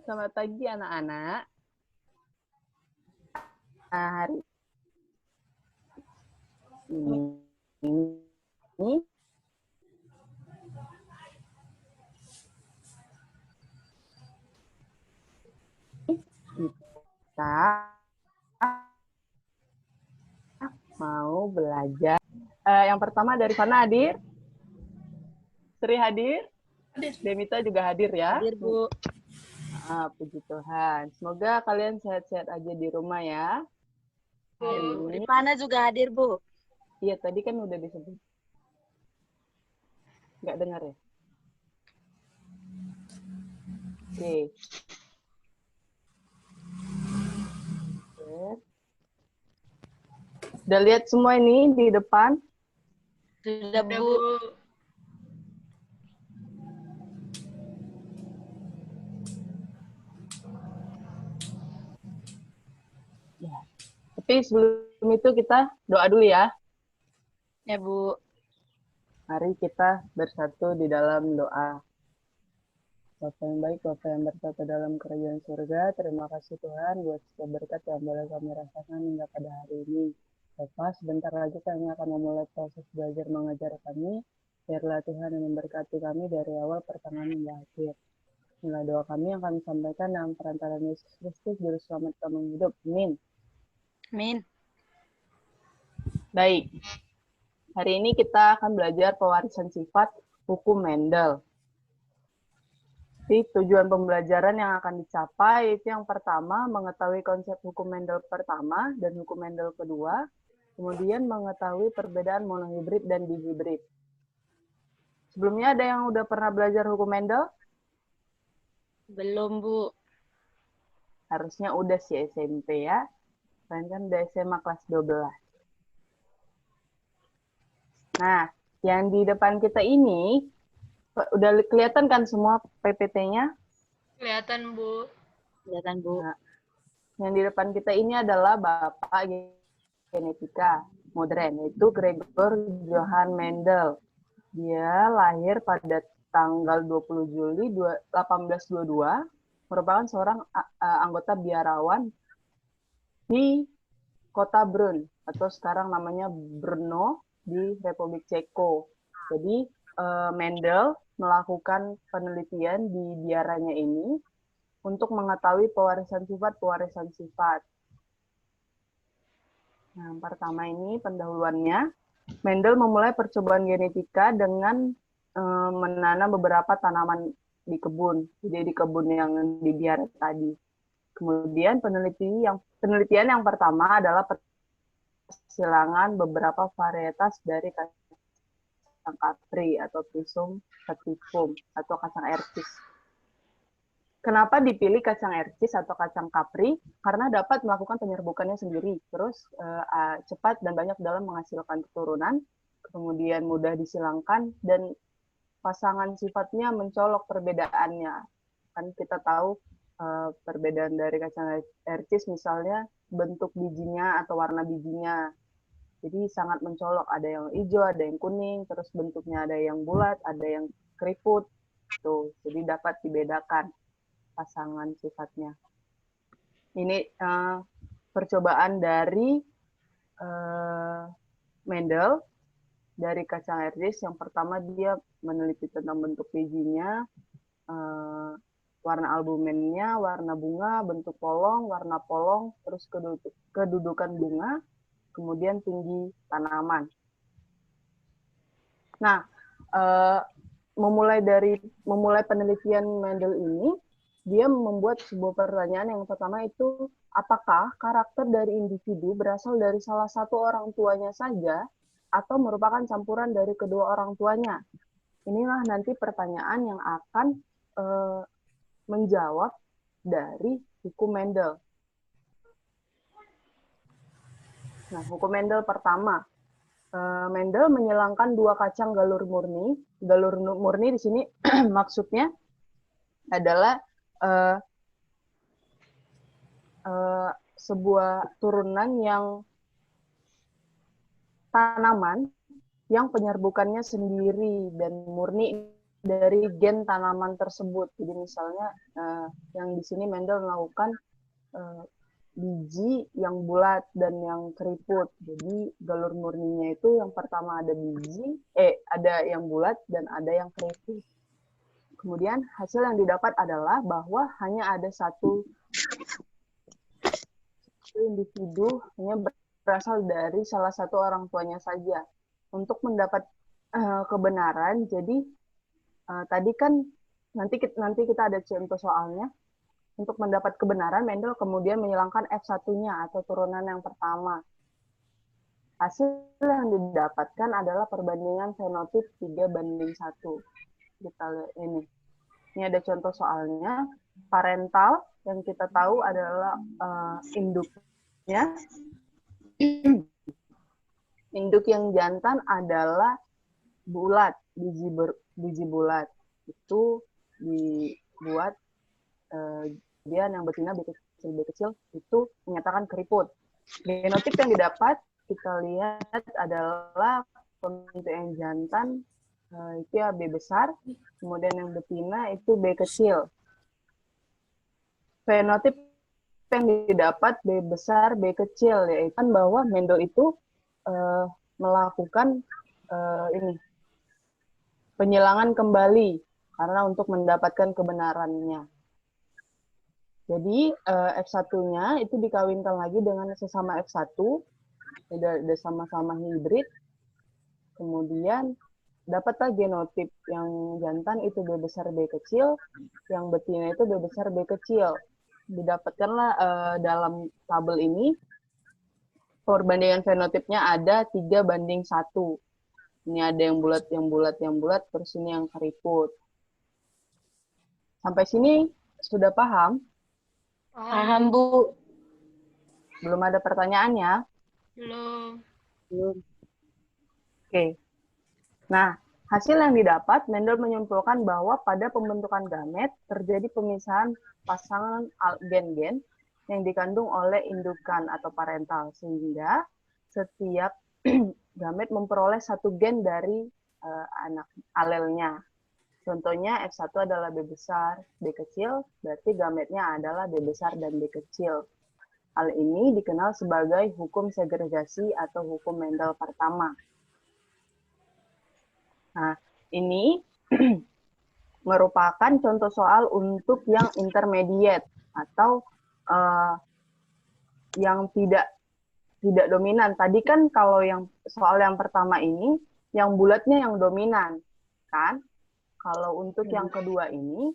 Selamat pagi anak-anak. Hari ini kita mau belajar. Yang pertama dari sana hadir? Sri hadir? Demita juga hadir ya? Hadir, Bu. Puji Tuhan. Semoga kalian sehat-sehat aja di rumah ya. Hari ini. Rifana juga hadir, Bu. Iya, tadi kan udah disebut. Nggak dengar ya? Oke. Udah lihat semua ini di depan? Sudah, Bu. Ya. Tapi sebelum itu kita doa dulu ya. Ya, Bu. Mari kita bersatu di dalam doa. Bapa yang baik, Bapa yang bertata dalam kerajaan surga, terima kasih Tuhan buat setiap berkat yang boleh kami rasakan hingga pada hari ini. Bapak, sebentar lagi kami akan memulai proses belajar mengajar kami. Biarlah Tuhan yang memberkati kami dari awal pertengahan hingga akhir. Inilah doa kami yang kami sampaikan dalam perantaraan Yesus Kristus, Juru Selamat kami hidup. Amin. Amin. Baik. Hari ini kita akan belajar pewarisan sifat hukum Mendel. Jadi tujuan pembelajaran yang akan dicapai itu yang pertama mengetahui konsep hukum Mendel pertama dan hukum Mendel kedua, kemudian mengetahui perbedaan monohibrid dan dihibrid. Sebelumnya ada yang udah pernah belajar hukum Mendel? Belum, Bu. Harusnya udah sih SMP ya. Kalian kan udah SMA kelas 12. Nah, yang di depan kita ini udah kelihatan kan semua PPT-nya? Kelihatan, Bu. Kelihatan, Bu. Nah, yang di depan kita ini adalah Bapak Genetika modern, yaitu Gregor Johann Mendel. Dia lahir pada tanggal 20 Juli 1822, merupakan seorang anggota biarawan di kota Brunn, atau sekarang namanya Brno di Republik Ceko. Jadi Mendel melakukan penelitian di biaranya ini untuk mengetahui pewarisan sifat. Nah, yang pertama ini pendahuluannya. Mendel memulai percobaan genetika dengan menanam beberapa tanaman di kebun, jadi di kebun yang dibiarkan tadi. Kemudian penelitian yang pertama adalah persilangan beberapa varietas dari kacang kapri atau Pisum sativum atau kacang ercis. Kenapa dipilih kacang ercis atau kacang kapri? Karena dapat melakukan penyerbukannya sendiri, terus cepat dan banyak dalam menghasilkan keturunan, kemudian mudah disilangkan, dan pasangan sifatnya mencolok perbedaannya. Kan kita tahu perbedaan dari kacang ercis misalnya bentuk bijinya atau warna bijinya. Jadi sangat mencolok, ada yang hijau, ada yang kuning, terus bentuknya ada yang bulat, ada yang keriput. Tuh, jadi dapat dibedakan pasangan sifatnya. Ini percobaan dari Mendel dari kacang ercis. Yang pertama dia meneliti tentang bentuk bijinya, warna albumennya, warna bunga, bentuk polong, warna polong, terus kedudukan bunga, kemudian tinggi tanaman. Nah, memulai penelitian Mendel ini, dia membuat sebuah pertanyaan. Yang pertama itu, apakah karakter dari individu berasal dari salah satu orang tuanya saja atau merupakan campuran dari kedua orang tuanya? Inilah nanti pertanyaan yang akan menjawab dari hukum Mendel. Nah, hukum Mendel pertama, Mendel menyilangkan dua kacang galur murni. Galur murni di sini maksudnya adalah sebuah turunan yang tanaman yang penyerbukannya sendiri dan murni dari gen tanaman tersebut. Jadi misalnya yang di sini Mendel melakukan biji yang bulat dan yang keriput. Jadi galur murninya itu yang pertama ada biji, ada yang bulat dan ada yang keriput. Kemudian hasil yang didapat adalah bahwa hanya ada satu individu hanya berasal dari salah satu orang tuanya saja. Untuk mendapat kebenaran, jadi tadi kan nanti kita ada contoh soalnya. Untuk mendapat kebenaran, Mendel kemudian menyilangkan F1-nya atau turunan yang pertama. Hasil yang didapatkan adalah perbandingan fenotip 3:1. Kita lihat ini. Ini ada contoh soalnya. Parental yang kita tahu adalah induknya. Induk yang jantan adalah bulat, biji bulat. Itu dibuat kemudian yang betina B kecil itu menyatakan keriput. Genotip yang didapat kita lihat adalah untuk yang jantan itu ya B besar, kemudian yang betina itu B kecil. Fenotip yang didapat B besar, B kecil, yaitu bahwa Mendel itu melakukan penyilangan kembali karena untuk mendapatkan kebenarannya. Jadi F1-nya itu dikawinkan lagi dengan sesama F1, ada sama-sama hibrid. Kemudian dapatlah genotip yang jantan itu B besar B kecil, yang betina itu B besar B kecil. Didapatkanlah dalam tabel ini perbandingan fenotipnya ada 3:1. Ini ada yang bulat, terus ini yang keriput. Sampai sini sudah paham? Paham, Bu. Belum ada pertanyaannya? Belum. Oke. Nah, hasil yang didapat, Mendel menyimpulkan bahwa pada pembentukan gamet terjadi pemisahan pasangan gen-gen yang dikandung oleh indukan atau parental, sehingga setiap gamet memperoleh satu gen dari anak alelnya. Contohnya F1 adalah B besar, B kecil, berarti gametnya adalah B besar dan B kecil. Hal ini dikenal sebagai hukum segregasi atau hukum Mendel pertama. Nah, ini merupakan contoh soal untuk yang intermediate atau yang tidak dominan. Tadi kan kalau yang soal yang pertama ini, yang bulatnya yang dominan, kan? Kalau untuk yang kedua ini,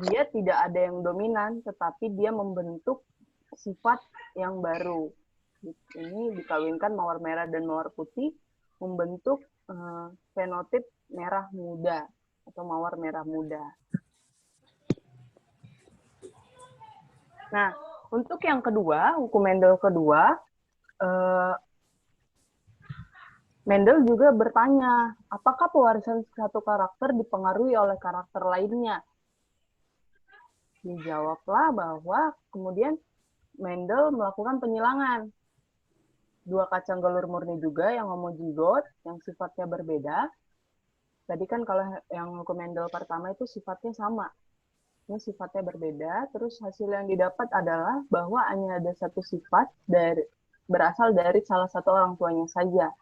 dia tidak ada yang dominan, tetapi dia membentuk sifat yang baru. Ini dikawinkan mawar merah dan mawar putih, membentuk fenotip merah muda atau mawar merah muda. Nah, untuk yang kedua, hukum Mendel kedua, Mendel juga bertanya, apakah pewarisan satu karakter dipengaruhi oleh karakter lainnya? Dijawablah bahwa kemudian Mendel melakukan penyilangan. Dua kacang galur murni juga yang homozigot, yang sifatnya berbeda. Tadi kan kalau yang hukum Mendel pertama itu sifatnya sama. Ini sifatnya berbeda, terus hasil yang didapat adalah bahwa hanya ada satu sifat berasal dari salah satu orang tuanya saja.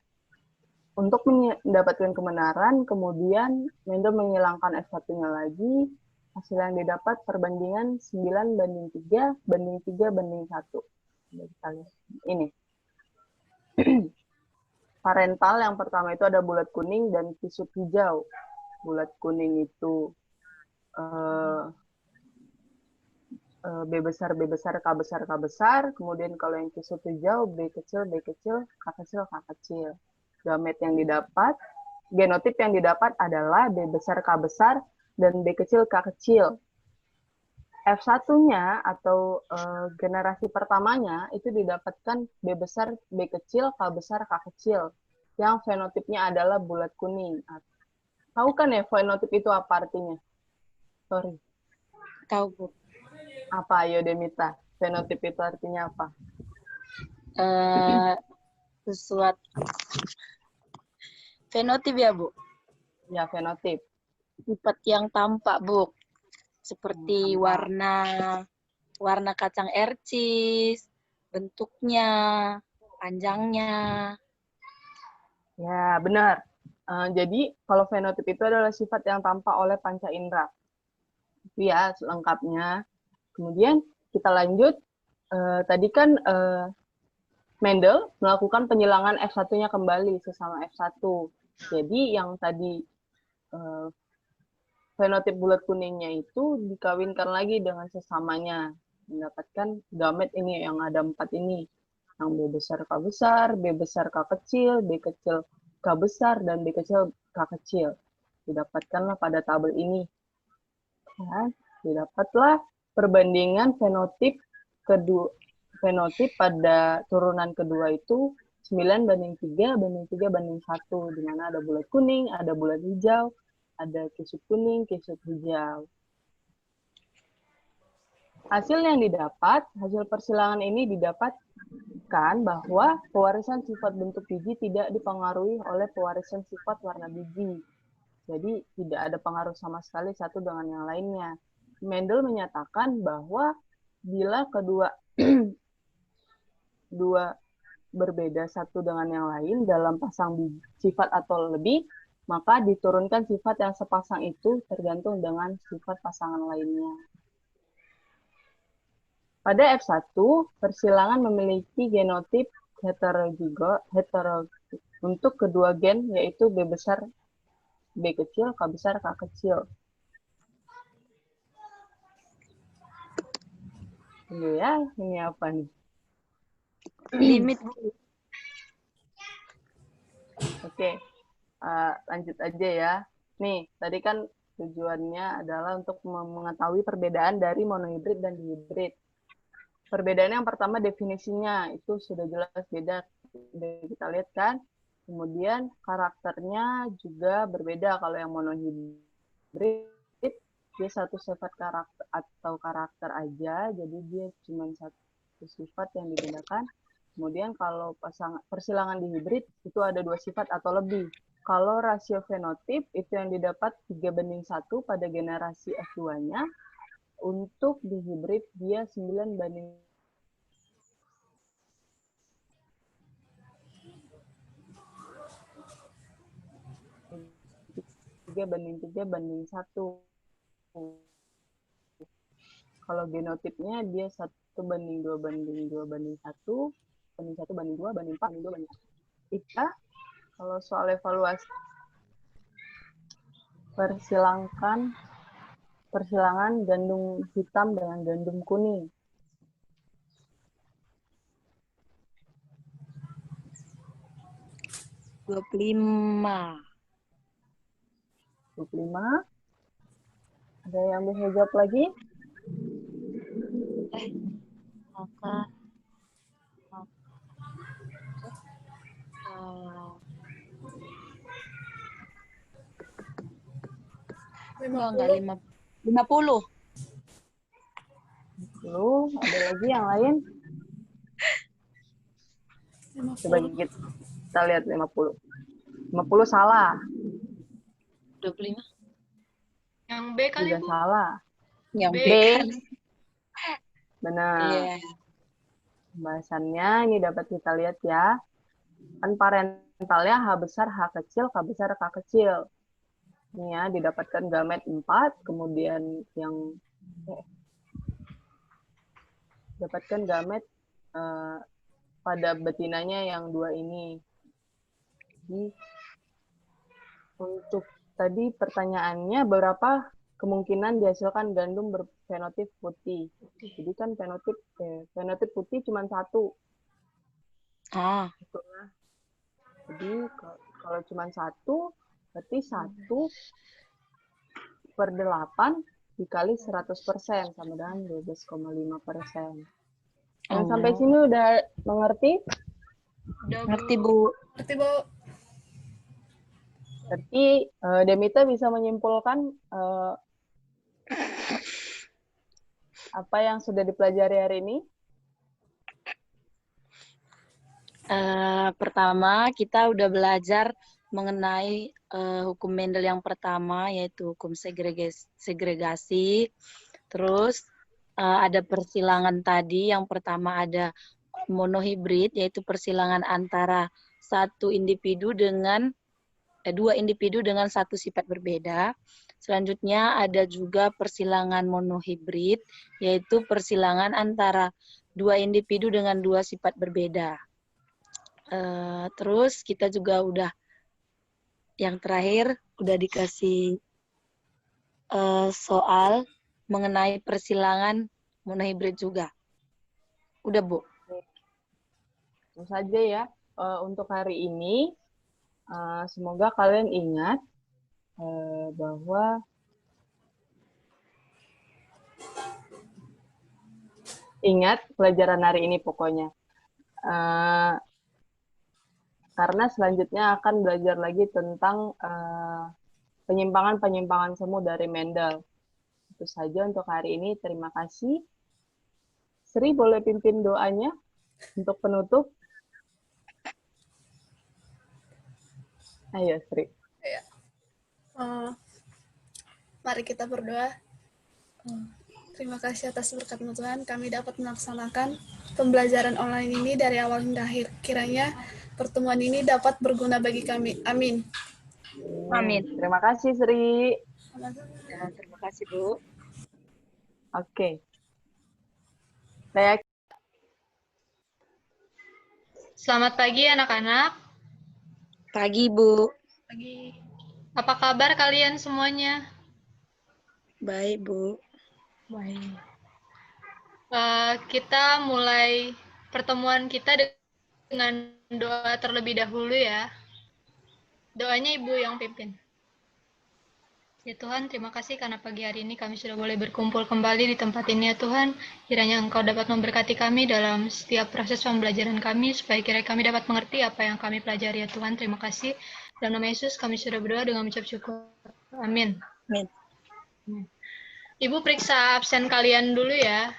Untuk mendapatkan kebenaran, kemudian Mendel menghilangkan F1-nya lagi, hasil yang didapat perbandingan 9:3, banding 3:1. Ini. Parental yang pertama itu ada bulat kuning dan kisut hijau. Bulat kuning itu B besar, K besar, K besar. Kemudian kalau yang kisut hijau, B kecil, K kecil, K kecil. Gamet yang didapat, genotip yang didapat adalah B besar, K besar, dan B kecil, K kecil. F1-nya atau generasi pertamanya itu didapatkan B besar, B kecil, K besar, K kecil. Yang fenotipnya adalah bulat kuning. Tahu kan ya fenotip itu apa artinya? Sorry. Tahu, Bu. Apa, ayo Demita? Fenotip itu artinya apa? Sesuatu. Fenotip ya, Bu? Ya, fenotip. Sifat yang tampak, Bu. Seperti Tampak. warna kacang ercis, bentuknya, panjangnya. Ya, benar. Jadi, kalau fenotip itu adalah sifat yang tampak oleh panca indera. Itu ya, lengkapnya. Kemudian, kita lanjut. Tadi kan Mendel melakukan penyilangan F1-nya kembali sesama F1. Jadi, yang tadi eh, fenotip bulat kuningnya itu dikawinkan lagi dengan sesamanya. Mendapatkan gamet ini yang ada 4 ini. Yang B besar K besar, B besar K kecil, B kecil K besar, dan B kecil K kecil. Didapatkanlah pada tabel ini. Ya, didapatlah perbandingan fenotip pada turunan kedua itu 9 banding 3 banding 3 banding 1, di mana ada bulat kuning, ada bulat hijau, ada kisut kuning, kisut hijau. Hasil yang didapat, hasil persilangan ini didapatkan bahwa pewarisan sifat bentuk biji tidak dipengaruhi oleh pewarisan sifat warna biji. Jadi tidak ada pengaruh sama sekali satu dengan yang lainnya. Mendel menyatakan bahwa bila dua berbeda satu dengan yang lain dalam pasang sifat atau lebih, maka diturunkan sifat yang sepasang itu tergantung dengan sifat pasangan lainnya. Pada F1, persilangan memiliki genotip heterozigot untuk kedua gen, yaitu B besar B kecil, K besar K kecil. Ini ya, ini apa nih? Limit, Bu. Oke, lanjut aja ya. Nih, tadi kan tujuannya adalah untuk mengetahui perbedaan dari monohibrid dan dihibrid. Perbedaannya yang pertama definisinya, itu sudah jelas beda. Kita lihat kan. Kemudian karakternya juga berbeda. Kalau yang monohibrid, dia satu sifat karakter aja, jadi dia cuma satu sifat yang digunakan. Kemudian kalau persilangan di hibrid itu ada 2 sifat atau lebih. Kalau rasio fenotip itu yang didapat 3:1 pada generasi F2-nya, untuk di hibrid dia 9:3 banding 1. Kalau genotipnya dia 1:2 banding 2 banding 1, banding 1 banding 2 banding 4 banding 2 banding 1. Ika, kalau soal evaluasi persilangan gandum hitam dengan gandum kuning. 25. 25. Ada yang bisa jawab lagi? Maka enggak 50. Lalu, ada lagi yang lain? Coba kita lihat 50. 50 salah. 25. Yang B kali, Juga Bu. salah. Yang B. B. Benar. Iya. Pembahasannya ini dapat kita lihat ya. Kan parentalnya H besar, H kecil, K besar, K kecil. Ini ya, didapatkan gamet 4, kemudian yang dapatkan gamet pada betinanya yang 2 ini. Jadi, untuk tadi pertanyaannya berapa kemungkinan dihasilkan gandum berfenotip putih. Jadi kan fenotip putih cuma 1. Jadi kalau cuma 1, berarti 1/8 dikali 100% sama dengan 12,5%. Yang sampai sini udah mengerti? Udah, Ngerti, Bu. Ngerti, Bu. Berarti Demita bisa menyimpulkan apa yang sudah dipelajari hari ini? Pertama, kita udah belajar mengenai hukum Mendel yang pertama, yaitu hukum segregasi. Terus ada persilangan tadi. Yang pertama ada monohibrid, yaitu persilangan antara dua individu dengan satu sifat berbeda. Selanjutnya ada juga persilangan monohibrid, yaitu persilangan antara dua individu dengan dua sifat berbeda. Terus kita juga udah, yang terakhir udah dikasih soal mengenai persilangan monohibrid juga. Udah, Bu. Itu saja ya untuk hari ini. Semoga kalian ingat bahwa pelajaran hari ini pokoknya. Karena selanjutnya akan belajar lagi tentang penyimpangan-penyimpangan semu dari Mendel. Itu saja untuk hari ini. Terima kasih. Sri, boleh pimpin doanya untuk penutup? Ayo, Sri. Mari kita berdoa. Terima kasih atas berkat Tuhan, kami dapat melaksanakan pembelajaran online ini dari awal hingga akhir. Kiranya pertemuan ini dapat berguna bagi kami. Amin. Amin. Terima kasih, Sri. Ya, terima kasih, Bu. Oke. Saya Selamat pagi anak-anak. Pagi, Bu. Pagi. Apa kabar kalian semuanya? Baik, Bu. Baik. Kita mulai pertemuan kita dengan doa terlebih dahulu ya. Doanya Ibu yang pimpin. Ya Tuhan, terima kasih karena pagi hari ini kami sudah boleh berkumpul kembali di tempat ini ya Tuhan. Kiranya Engkau dapat memberkati kami dalam setiap proses pembelajaran kami, supaya kiranya kami dapat mengerti apa yang kami pelajari ya Tuhan. Terima kasih. Dalam nama Yesus kami sudah berdoa dengan mengucap syukur. Amin. Amin. Ibu periksa absen kalian dulu ya.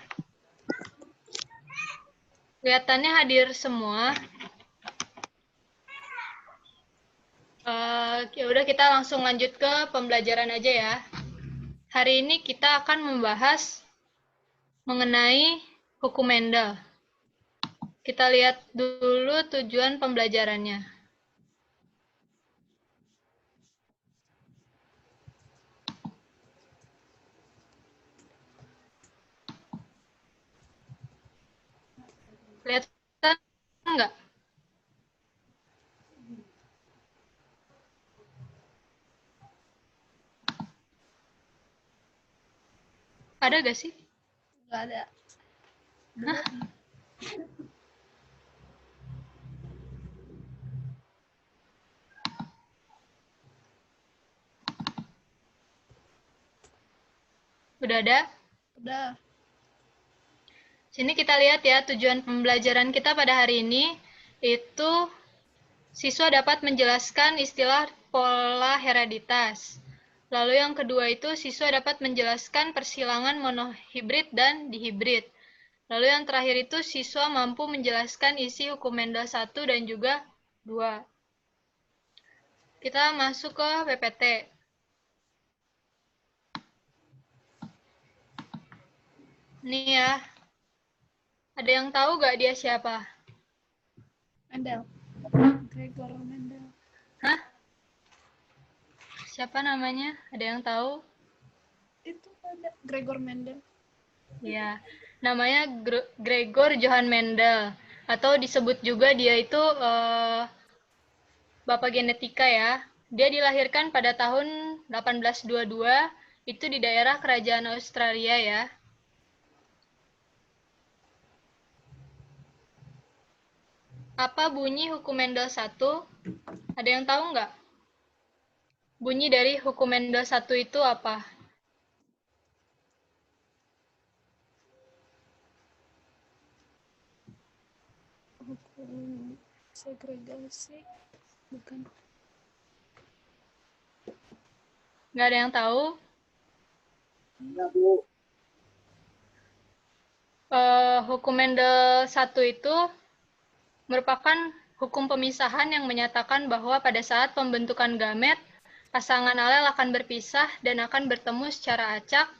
Kelihatannya hadir semua. Ya udah kita langsung lanjut ke pembelajaran aja ya. Hari ini kita akan membahas mengenai hukum Mendel. Kita lihat dulu tujuan pembelajarannya. Kelihatan enggak? Ada gak sih? Nggak ada. Hah? Udah ada? Udah. Sini kita lihat ya, tujuan pembelajaran kita pada hari ini itu siswa dapat menjelaskan istilah pola hereditas. Lalu yang kedua itu siswa dapat menjelaskan persilangan monohibrid dan dihibrid. Lalu yang terakhir itu siswa mampu menjelaskan isi hukum Mendel 1 dan juga 2. Kita masuk ke PPT. Nih ya. Ada yang tahu gak dia siapa? Mendel. Gregor Mendel. Hah? Siapa namanya? Ada yang tahu? Itu ada Gregor Mendel. Ya, namanya Gregor Johann Mendel. Atau disebut juga dia itu Bapak Genetika ya. Dia dilahirkan pada tahun 1822, itu di daerah kerajaan Australia ya. Apa bunyi hukum Mendel 1? Ada yang tahu nggak? Bunyi dari hukum Mendel 1 itu apa? Hukum segregasi. Bukan. Nggak ada yang tahu? Hukum Mendel 1 itu merupakan hukum pemisahan yang menyatakan bahwa pada saat pembentukan gamet, pasangan alel akan berpisah dan akan bertemu secara acak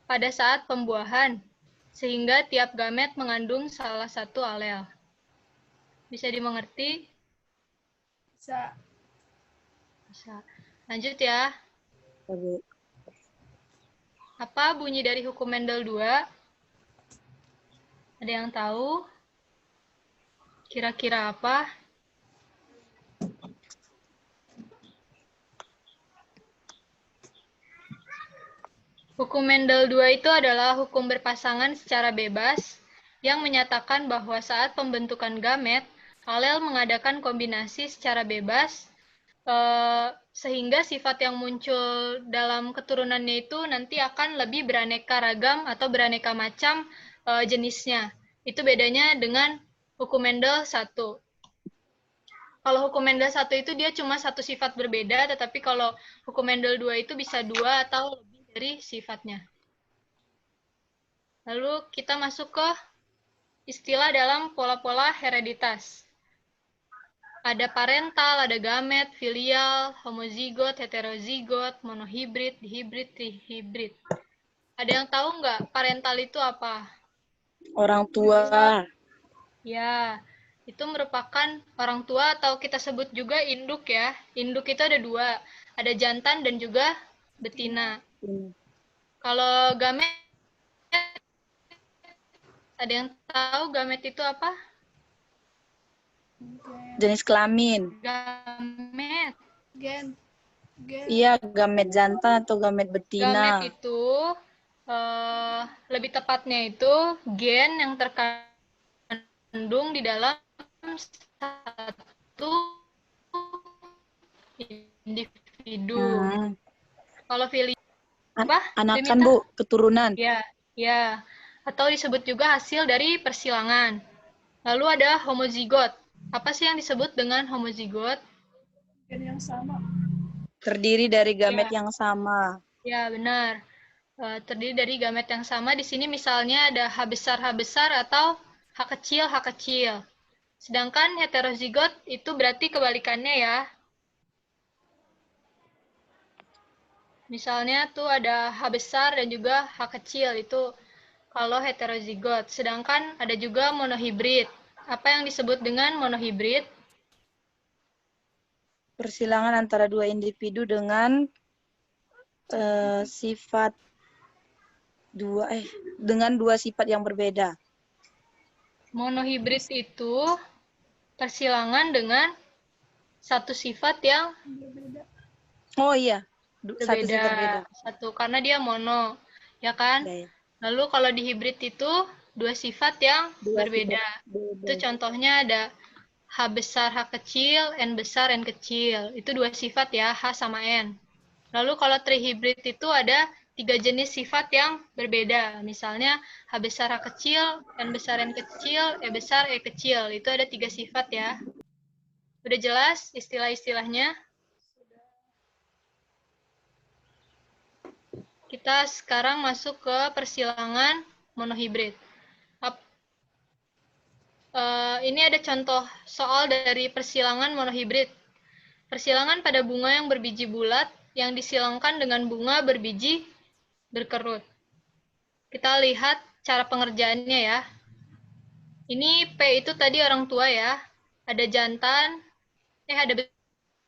pada saat pembuahan, sehingga tiap gamet mengandung salah satu alel. Bisa dimengerti? Bisa. Bisa. Lanjut ya. Bu. Apa bunyi dari hukum Mendel 2? Ada yang tahu? Kira-kira apa? Hukum Mendel 2 itu adalah hukum berpasangan secara bebas yang menyatakan bahwa saat pembentukan gamet, alel mengadakan kombinasi secara bebas sehingga sifat yang muncul dalam keturunannya itu nanti akan lebih beraneka ragam atau beraneka macam jenisnya. Itu bedanya dengan hukum Mendel 1. Kalau hukum Mendel 1 itu dia cuma satu sifat berbeda, tetapi kalau hukum Mendel 2 itu bisa 2 atau lebih dari sifatnya. Lalu kita masuk ke istilah dalam pola-pola hereditas. Ada parental, ada gamet, filial, homozigot, heterozigot, monohibrid, dihibrid, trihibrid. Ada yang tahu nggak parental itu apa? Orang tua. Ya, itu merupakan orang tua atau kita sebut juga induk ya. Induk itu ada 2, ada jantan dan juga betina. Kalau gamet, ada yang tahu gamet itu apa? Jenis kelamin. Gamet. Gen. Iya, gamet jantan atau gamet betina. Gamet itu lebih tepatnya itu gen yang terkandung di dalam satu individu. Kalau filial apa? Anakan, Bu, keturunan. Ya, ya. Atau disebut juga hasil dari persilangan. Lalu ada homozigot. Apa sih yang disebut dengan homozigot? Gen yang sama. Terdiri dari gamet yang sama. Ya, benar. Terdiri dari gamet yang sama. Di sini misalnya ada H besar atau H kecil. Sedangkan heterozigot itu berarti kebalikannya ya. Misalnya tuh ada H besar dan juga H kecil, itu kalau heterozigot. Sedangkan ada juga monohibrid. Apa yang disebut dengan monohibrid? Persilangan antara dua individu dengan dengan dua sifat yang berbeda. Monohibrid itu persilangan dengan satu sifat yang Oh iya, berbeda. satu sifat beda. Satu, karena dia mono, ya kan? Ya, ya. Lalu kalau di hibrid itu dua sifat yang berbeda. Itu contohnya ada H besar, H kecil, N besar, N kecil. Itu dua sifat ya, H sama N. Lalu kalau trihibrid itu ada 3 jenis sifat yang berbeda. Misalnya H besar, H kecil, N besar, N kecil, E besar, E kecil. Itu ada 3 sifat ya. Udah jelas istilah-istilahnya? Kita sekarang masuk ke persilangan monohibrid. Ini ada contoh soal dari persilangan monohibrid. Persilangan pada bunga yang berbiji bulat yang disilangkan dengan bunga berbiji berkerut. Kita lihat cara pengerjaannya ya. Ini P itu tadi orang tua ya. Ada jantan, ada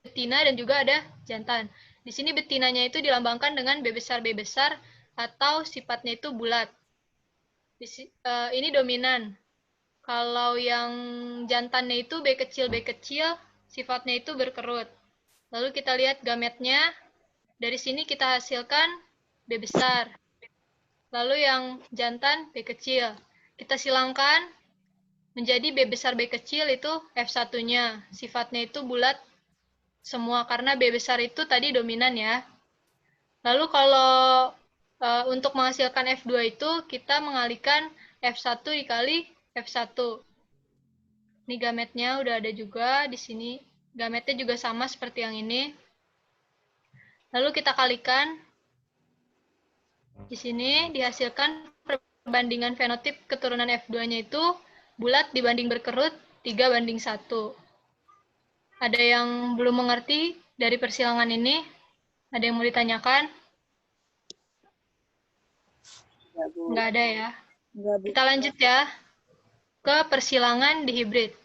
betina dan juga ada jantan. Di sini betinanya itu dilambangkan dengan B besar atau sifatnya itu bulat. Ini dominan. Kalau yang jantannya itu B kecil, sifatnya itu berkerut. Lalu kita lihat gametnya. Dari sini kita hasilkan B besar. Lalu yang jantan B kecil. Kita silangkan menjadi B besar B kecil itu F1-nya. Sifatnya itu bulat semua karena B besar itu tadi dominan ya. Lalu kalau untuk menghasilkan F2 itu kita mengalihkan F1 dikali F1. Ini gametnya udah ada juga di sini. Gametnya juga sama seperti yang ini. Lalu kita kalikan. Di sini dihasilkan perbandingan fenotip keturunan F2-nya itu bulat dibanding berkerut 3:1. Ada yang belum mengerti dari persilangan ini? Ada yang mau ditanyakan? Ya, Bu. Nggak ada ya. Enggak, Bu. Kita lanjut ya ke persilangan dihibrid.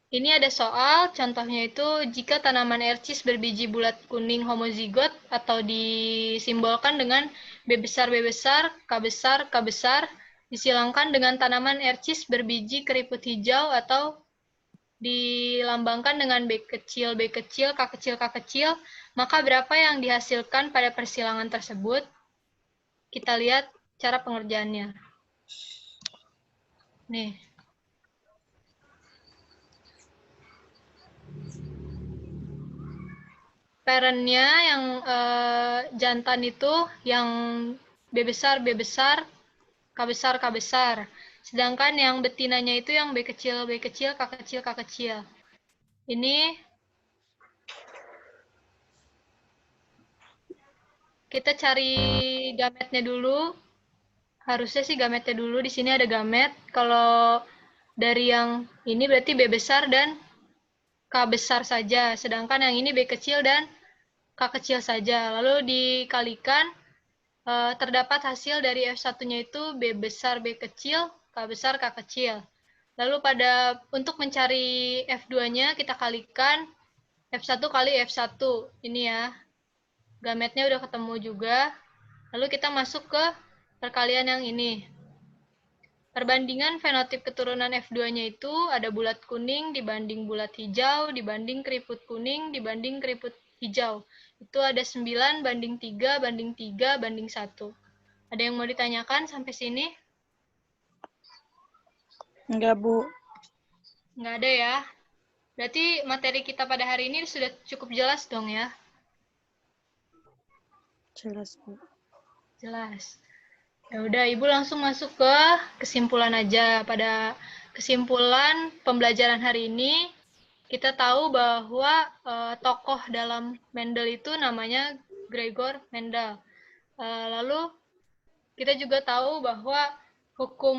Ini ada soal, contohnya itu jika tanaman ercis berbiji bulat kuning homozigot atau disimbolkan dengan B besar, B besar, K besar, K besar, disilangkan dengan tanaman ercis berbiji keriput hijau atau dilambangkan dengan B kecil, B kecil, K kecil, K kecil, maka berapa yang dihasilkan pada persilangan tersebut? Kita lihat cara pengerjaannya. Nih. Parentnya yang jantan itu yang B besar, B besar, K besar, K besar. Sedangkan yang betinanya itu yang B kecil, B kecil, K kecil, K kecil. Ini kita cari gametnya dulu. Harusnya sih gametnya dulu. Di sini ada gamet. Kalau dari yang ini berarti B besar dan K besar saja. Sedangkan yang ini B kecil dan K kecil saja. Lalu dikalikan, terdapat hasil dari F1-nya itu B besar, B kecil, K besar, K kecil. Lalu untuk mencari F2-nya kita kalikan F1 kali F1. Ini ya. Gametnya udah ketemu juga. Lalu kita masuk ke perkalian yang ini. Perbandingan fenotip keturunan F2-nya itu ada bulat kuning dibanding bulat hijau, dibanding keriput kuning, dibanding keriput hijau. Itu ada 9 banding 3, banding 3, banding 1. Ada yang mau ditanyakan sampai sini? Enggak, Bu. Nggak ada ya. Berarti materi kita pada hari ini sudah cukup jelas dong ya? Jelas, Bu. Jelas. Ya udah, Ibu langsung masuk ke kesimpulan aja. Pada kesimpulan pembelajaran hari ini, kita tahu bahwa tokoh dalam Mendel itu namanya Gregor Mendel. Lalu kita juga tahu bahwa hukum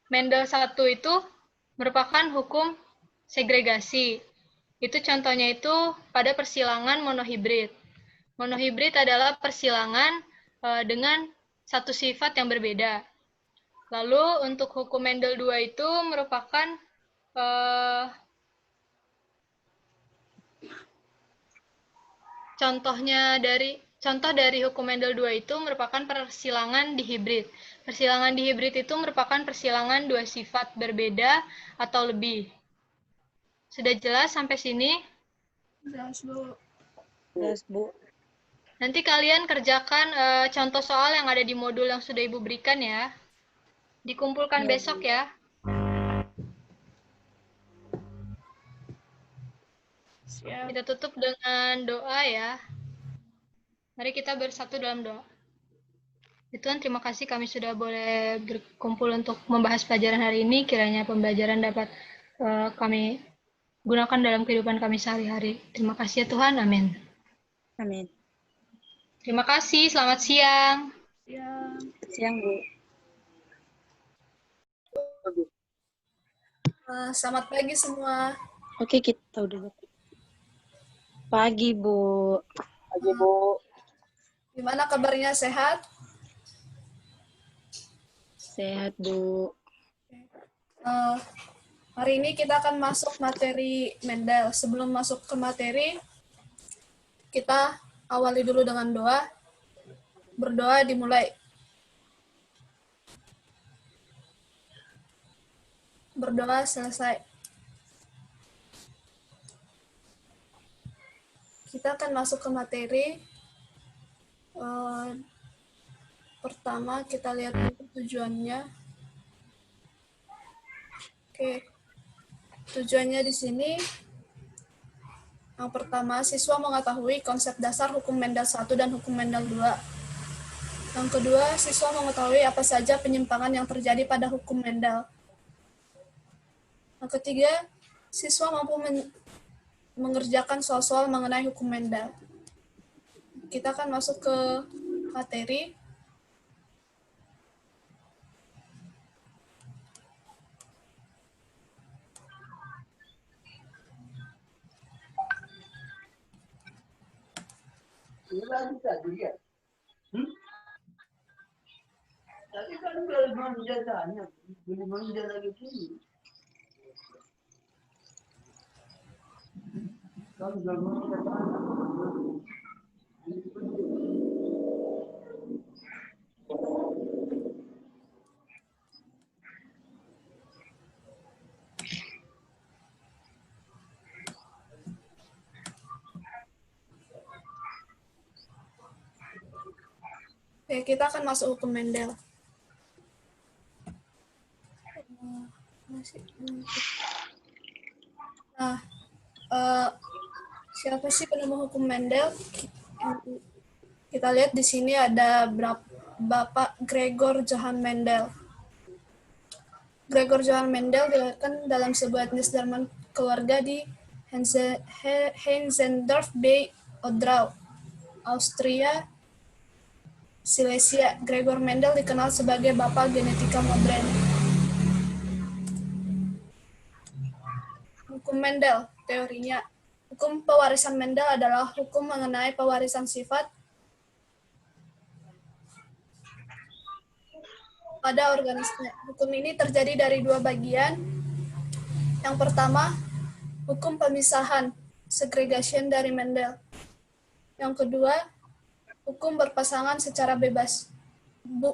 Mendel 1 itu merupakan hukum segregasi. Itu contohnya itu pada persilangan monohibrid. Monohibrid adalah persilangan dengan satu sifat yang berbeda. Lalu untuk hukum Mendel 2 itu merupakan contoh dari hukum Mendel 2 itu merupakan persilangan dihibrid. Persilangan dihibrid itu merupakan persilangan dua sifat berbeda atau lebih. Sudah jelas sampai sini? Jelas, Bu. Jelas, Bu. Nanti kalian kerjakan contoh soal yang ada di modul yang sudah Ibu berikan ya. Dikumpulkan besok ya. Siap. Kita tutup dengan doa ya. Mari kita bersatu dalam doa. Ya Tuhan, terima kasih kami sudah boleh berkumpul untuk membahas pelajaran hari ini. Kiranya pembelajaran dapat kami gunakan dalam kehidupan kami sehari-hari. Terima kasih ya Tuhan. Amin. Amin. Terima kasih. Selamat siang. Siap. Siang, Bu. Selamat pagi semua. Oke, kita udah. Pagi, Bu. Pagi, Bu. Gimana kabarnya, sehat? Sehat, Bu. Hari ini kita akan masuk materi Mendel. Sebelum masuk ke materi, kita awali dulu dengan doa. Berdoa dimulai. Berdoa selesai. Kita akan masuk ke materi. Pertama, kita lihat dulu tujuannya. Oke. Tujuannya di sini, yang pertama, siswa mengetahui konsep dasar hukum Mendel 1 dan hukum Mendel 2. Yang kedua, siswa mengetahui apa saja penyimpangan yang terjadi pada hukum Mendel. Yang ketiga, siswa mampu mengerjakan soal-soal mengenai hukum Mendel. Kita akan masuk ke materi. Tapi kan belum manja tanya, belum manja lagi sini. Kan belum manja tanya. Oke, kita akan masuk hukum Mendel. Nah, siapa sih penemu hukum Mendel? Kita lihat di sini ada Bapak Gregor Johann Mendel. Gregor Johann Mendel dilahirkan dalam sebuah etnis Jerman keluarga di Heinzendorf bei Odrau, Austria, Silesia. Gregor Mendel dikenal sebagai Bapak Genetika modern. Hukum Mendel, teorinya. Hukum pewarisan Mendel adalah hukum mengenai pewarisan sifat pada organisme. Hukum ini terjadi dari dua bagian. Yang pertama, hukum pemisahan, segregation dari Mendel. Yang kedua, hukum berpasangan secara bebas.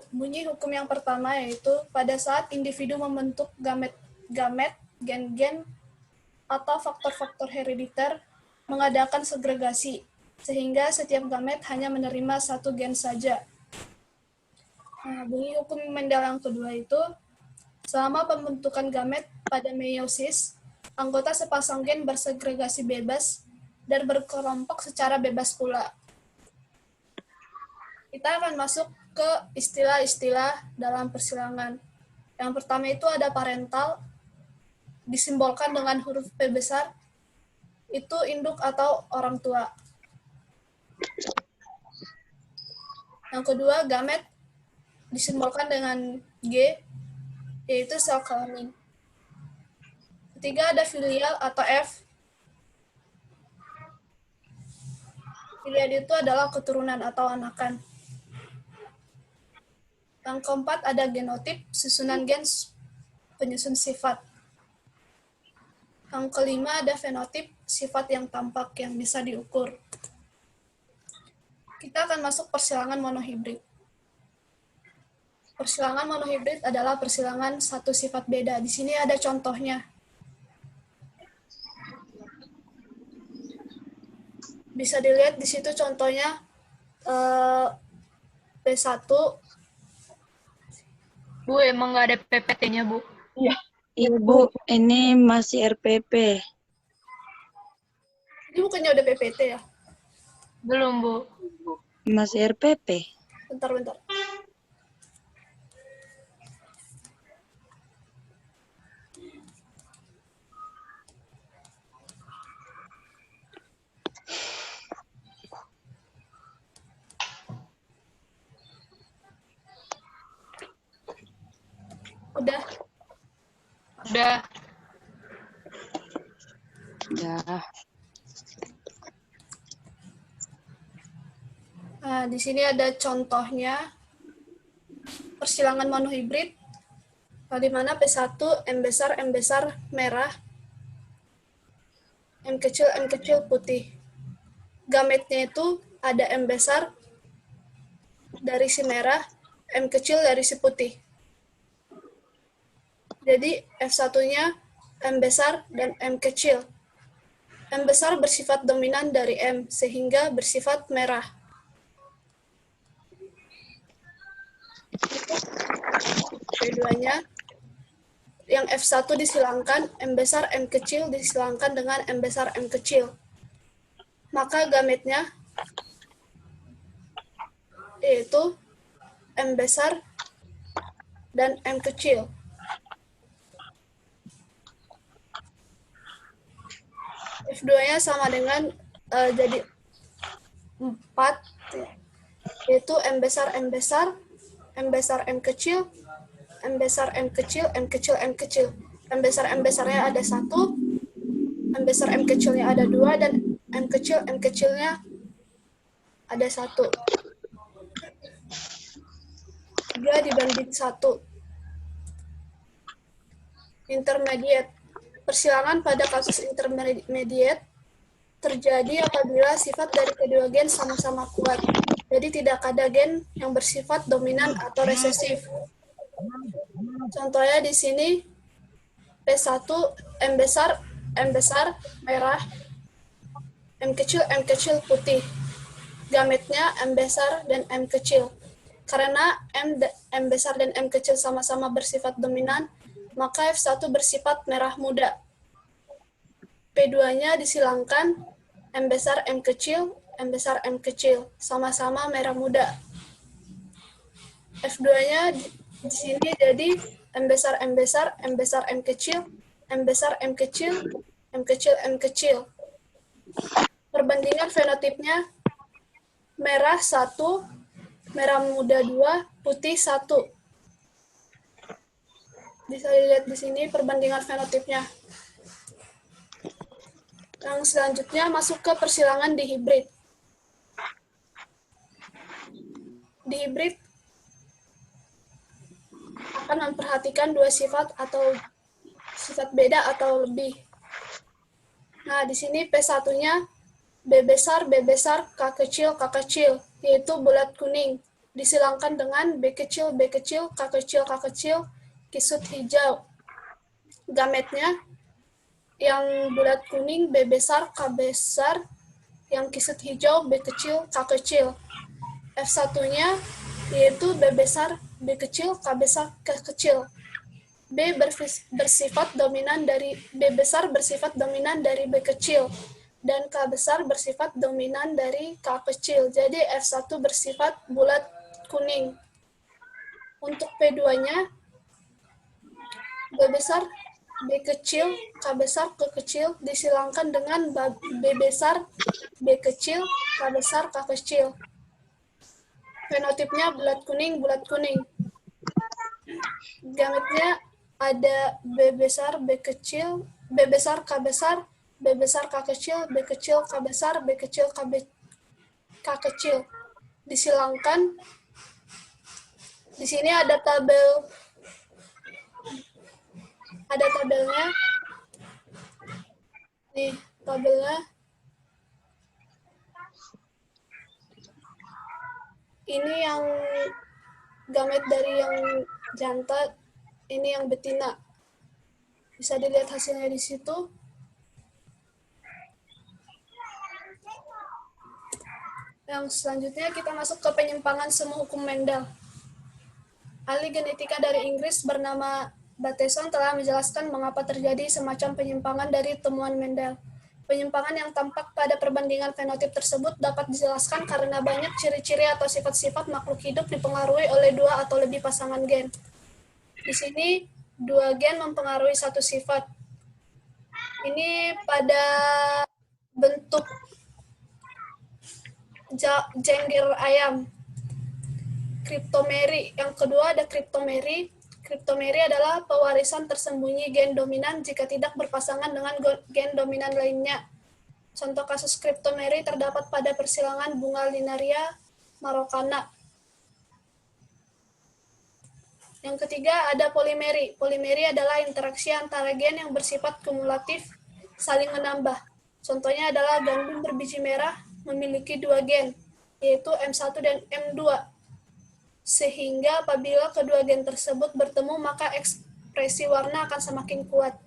Bunyi hukum yang pertama yaitu pada saat individu membentuk gamet, gen-gen, atau faktor-faktor herediter mengadakan segregasi, sehingga setiap gamet hanya menerima satu gen saja. Nah, bunyi hukum Mendel yang kedua itu, selama pembentukan gamet pada meiosis, anggota sepasang gen bersegregasi bebas dan berkelompok secara bebas pula. Kita akan masuk ke istilah-istilah dalam persilangan. Yang pertama itu ada parental, disimbolkan dengan huruf P besar, itu induk atau orang tua. Yang kedua, gamet, disimbolkan dengan G, yaitu sel kelamin. Ketiga, ada filial atau F. Filial itu adalah keturunan atau anakan. Yang keempat ada genotip, susunan gen penyusun sifat. Yang kelima ada fenotip, sifat yang tampak yang bisa diukur. Kita akan masuk persilangan monohibrid. Persilangan monohibrid adalah persilangan satu sifat beda. Di sini ada contohnya. Bisa dilihat di situ contohnya P1. Bu, emang nggak ada PPT-nya, Bu? Iya. Ibu, ini masih RPP. Ini bukannya udah PPT ya? Belum, Bu. Masih RPP. Bentar. Udah. Udah. Ya. Nah, di sini ada contohnya persilangan monohibrid, di mana P1 M besar merah, M kecil putih. Gametnya itu ada M besar dari si merah, M kecil dari si putih. Jadi F1-nya M besar dan M kecil. M besar bersifat dominan dari M, sehingga bersifat merah. Keduanya, yang F1 disilangkan, M besar M kecil disilangkan dengan M besar M kecil. Maka gametnya yaitu M besar dan M kecil. F2-nya sama dengan jadi 4, yaitu M besar M M kecil, M besar M kecil, M kecil M kecil. M besarnya ada 1, M besar M kecilnya ada 2, dan M kecilnya ada 1. 3 dibanding 1. Intermediate. Persilangan pada kasus intermediate terjadi apabila sifat dari kedua gen sama-sama kuat. Jadi tidak ada gen yang bersifat dominan atau resesif. Contohnya di sini P1 M besar merah, M kecil putih. Gametnya M besar dan M kecil. Karena M besar dan M kecil sama-sama bersifat dominan, maka F1 bersifat merah muda. P2-nya disilangkan M besar M kecil, sama-sama merah muda. F2-nya di sini jadi M besar M kecil, M kecil. Perbandingan fenotipnya merah 1, merah muda 2, putih 1. Bisa dilihat di sini perbandingan fenotipnya. Yang selanjutnya masuk ke persilangan dihibrid. Dihibrid akan memperhatikan dua sifat atau sifat beda atau lebih. Nah, di sini P1-nya B besar, K kecil, yaitu bulat kuning. Disilangkan dengan B kecil, K kecil, kisut hijau. Gametnya yang bulat kuning B besar, K besar, yang kisut hijau B kecil, K kecil. F1-nya yaitu B besar, B kecil, K besar, K kecil. B bersifat dominan dari B besar bersifat dominan dari B kecil dan K besar bersifat dominan dari K kecil. Jadi F1 bersifat bulat kuning. Untuk P2-nya B besar, B kecil, K besar, K kecil disilangkan dengan B besar, B kecil, K besar, K kecil. Fenotipnya bulat kuning. Gametnya ada B besar, B kecil, B besar, K besar, B besar, K kecil, B kecil, K besar, B kecil, K kecil. Disilangkan. Di sini ada tabelnya. Nih, tabelnya. Ini yang gamet dari yang jantan, ini yang betina. Bisa dilihat hasilnya di situ. Yang selanjutnya kita masuk ke penyimpangan semu hukum Mendel. Ahli genetika dari Inggris bernama Bateson telah menjelaskan mengapa terjadi semacam penyimpangan dari temuan Mendel. Penyimpangan yang tampak pada perbandingan fenotip tersebut dapat dijelaskan karena banyak ciri-ciri atau sifat-sifat makhluk hidup dipengaruhi oleh 2 atau lebih pasangan gen. Di sini 2 gen mempengaruhi satu sifat. Ini pada bentuk jengger ayam. Kriptomeri. Yang kedua ada kriptomeri. Kriptomeri adalah pewarisan tersembunyi gen dominan jika tidak berpasangan dengan gen dominan lainnya. Contoh kasus kriptomeri terdapat pada persilangan bunga Linaria marokana. Yang ketiga ada polimeri. Polimeri adalah interaksi antara gen yang bersifat kumulatif saling menambah. Contohnya adalah gandum berbiji merah memiliki 2 gen, yaitu M1 dan M2. Sehingga apabila kedua gen tersebut bertemu, maka ekspresi warna akan semakin kuat.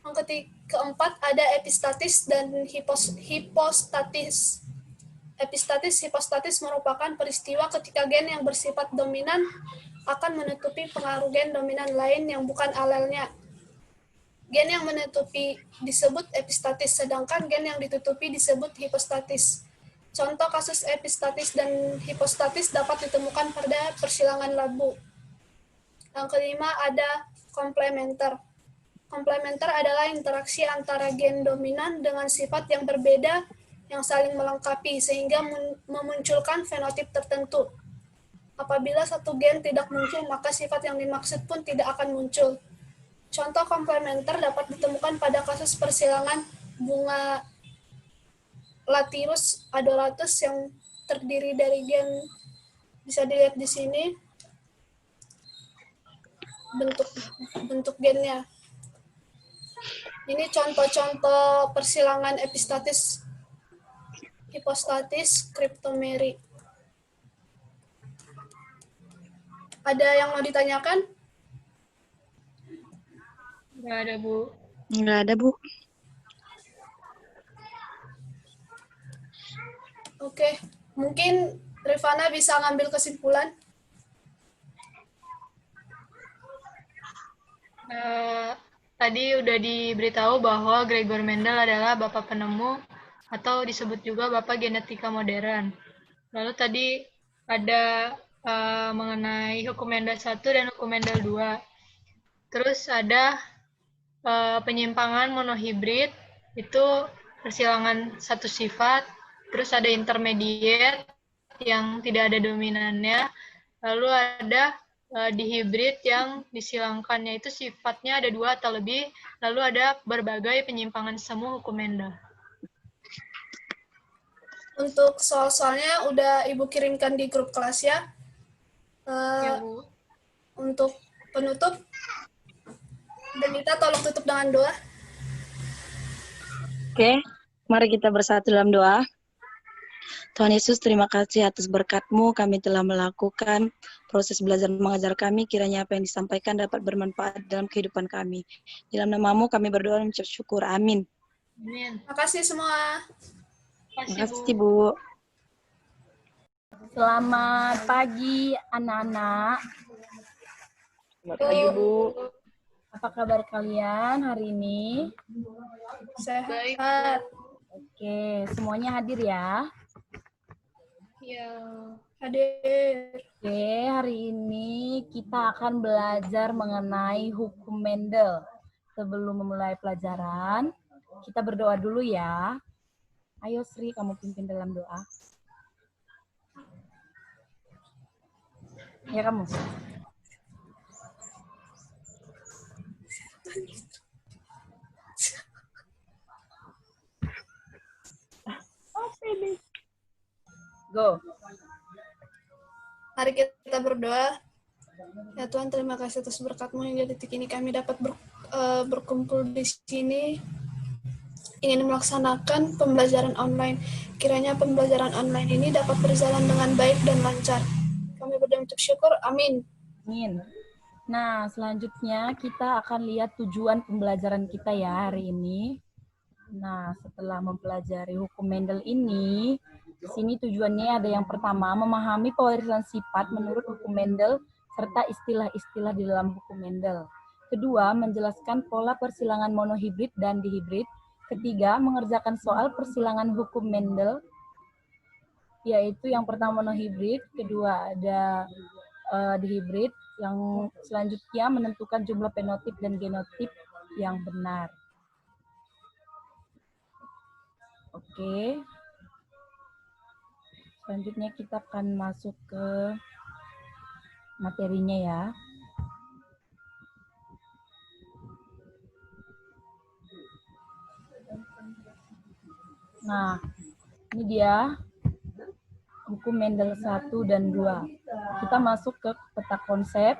Yang keempat ada epistatis dan hipostatis. Hipostatis merupakan peristiwa ketika gen yang bersifat dominan akan menutupi pengaruh gen dominan lain yang bukan alelnya. Gen yang menutupi disebut epistatis, sedangkan gen yang ditutupi disebut hipostatis. Contoh kasus epistatis dan hipostatis dapat ditemukan pada persilangan labu. Yang kelima ada komplementer. Komplementer adalah interaksi antara gen dominan dengan sifat yang berbeda yang saling melengkapi sehingga memunculkan fenotip tertentu. Apabila satu gen tidak muncul, maka sifat yang dimaksud pun tidak akan muncul. Contoh komplementer dapat ditemukan pada kasus persilangan bunga Latirus adoratus yang terdiri dari gen, bisa dilihat di sini bentuk gennya. Ini contoh-contoh persilangan epistatis, hipostatis, kriptomeri. Ada yang mau ditanyakan? Nggak ada, Bu. Nggak ada, Bu. Oke, mungkin Rifana bisa ngambil kesimpulan. Tadi udah diberitahu bahwa Gregor Mendel adalah bapak penemu atau disebut juga bapak genetika modern. Lalu tadi ada mengenai hukum Mendel 1 dan hukum Mendel 2. Terus ada penyimpangan monohibrid, itu persilangan satu sifat. Terus ada intermediate yang tidak ada dominannya. Lalu ada dihibrid yang disilangkannya itu sifatnya ada 2 atau lebih. Lalu ada berbagai penyimpangan semu hukum Mendel. Untuk soal-soalnya udah Ibu kirimkan di grup kelas ya. Ya, Bu. Untuk penutup, Denita tolong tutup dengan doa. Oke, mari kita bersatu dalam doa. Tuhan Yesus, terima kasih atas berkat-Mu. Kami telah melakukan proses belajar mengajar kami. Kiranya apa yang disampaikan dapat bermanfaat dalam kehidupan kami. Dalam nama-Mu kami berdoa dan mengucap syukur. Amin. Amin. Terima kasih semua. Terima kasih, Bu. Selamat pagi, anak-anak. Selamat pagi, Bu. Apa kabar kalian hari ini? Sehat. Oke, semuanya hadir ya. Ya. Hadir. Oke, hari ini kita akan belajar mengenai hukum Mendel. Sebelum memulai pelajaran, kita berdoa dulu ya. Ayo Sri, kamu pimpin dalam doa. Ya kamu. Go. Mari kita berdoa. Ya Tuhan, terima kasih atas berkat-Mu hingga detik ini kami dapat berkumpul di sini ingin melaksanakan pembelajaran online. Kiranya pembelajaran online ini dapat berjalan dengan baik dan lancar. Kami berdoa untuk syukur. Amin. Amin. Nah, selanjutnya kita akan lihat tujuan pembelajaran kita ya hari ini. Nah, setelah mempelajari hukum Mendel ini, di sini tujuannya ada yang pertama, memahami pewarisan sifat menurut hukum Mendel serta istilah-istilah di dalam hukum Mendel. Kedua, menjelaskan pola persilangan monohibrid dan dihibrid. Ketiga, mengerjakan soal persilangan hukum Mendel, yaitu yang pertama monohibrid, kedua ada dihibrid, yang selanjutnya menentukan jumlah fenotip dan genotip yang benar. Oke. Selanjutnya kita akan masuk ke materinya ya. Nah, ini dia hukum Mendel 1 dan 2. Kita masuk ke peta konsep.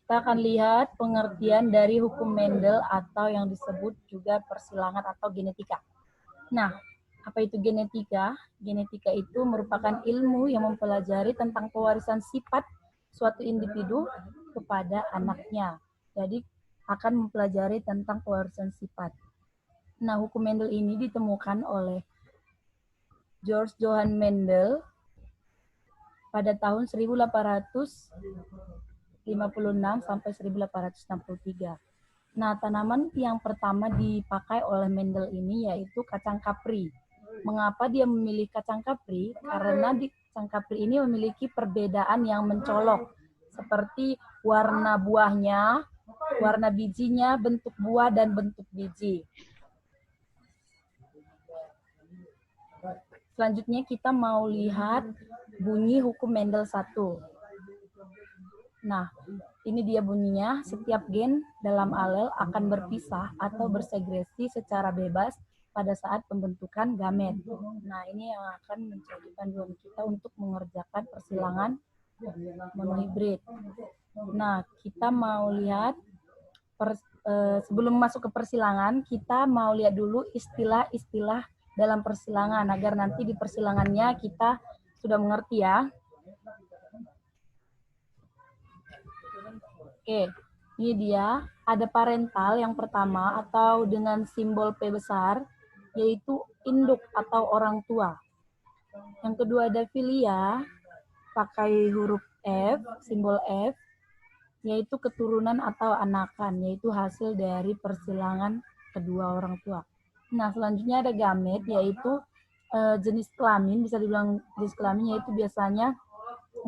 Kita akan lihat pengertian dari hukum Mendel atau yang disebut juga persilangan atau genetika. Nah, apa itu genetika? Genetika itu merupakan ilmu yang mempelajari tentang pewarisan sifat suatu individu kepada anaknya. Jadi, akan mempelajari tentang pewarisan sifat. Nah, hukum Mendel ini ditemukan oleh George Johann Mendel pada tahun 1856 sampai 1863. Nah, tanaman yang pertama dipakai oleh Mendel ini yaitu kacang kapri. Mengapa dia memilih kacang kapri? Karena di kacang kapri ini memiliki perbedaan yang mencolok, seperti warna buahnya, warna bijinya, bentuk buah, dan bentuk biji. Selanjutnya kita mau lihat bunyi hukum Mendel 1. Nah, ini dia bunyinya, setiap gen dalam alel akan berpisah atau bersegresi secara bebas pada saat pembentukan gamet. Nah, ini yang akan menjadi panduan kita untuk mengerjakan persilangan monohibrid. Nah, kita mau lihat sebelum masuk ke persilangan, kita mau lihat dulu istilah-istilah dalam persilangan agar nanti di persilangannya kita sudah mengerti ya. Oke, ini dia. Ada parental yang pertama atau dengan simbol P besar, yaitu induk atau orang tua. Yang kedua ada filia, pakai huruf F, simbol F, yaitu keturunan atau anakan, yaitu hasil dari persilangan kedua orang tua. Nah, selanjutnya ada gamet, yaitu jenis kelamin, bisa dibilang jenis kelamin, yaitu biasanya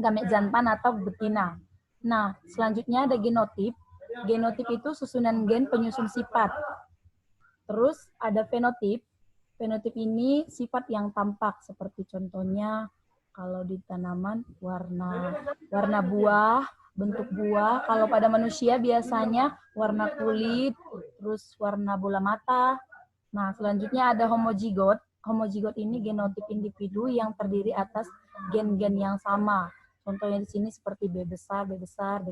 gamet jantan atau betina. Nah, selanjutnya ada genotip. Genotip itu susunan gen penyusun sifat. Terus ada fenotip. Fenotip ini sifat yang tampak, seperti contohnya kalau di tanaman warna buah, bentuk buah. Kalau pada manusia biasanya warna kulit, terus warna bola mata. Nah, selanjutnya ada homozigot. Homozigot ini genotip individu yang terdiri atas gen-gen yang sama. Contohnya di sini seperti B besar, B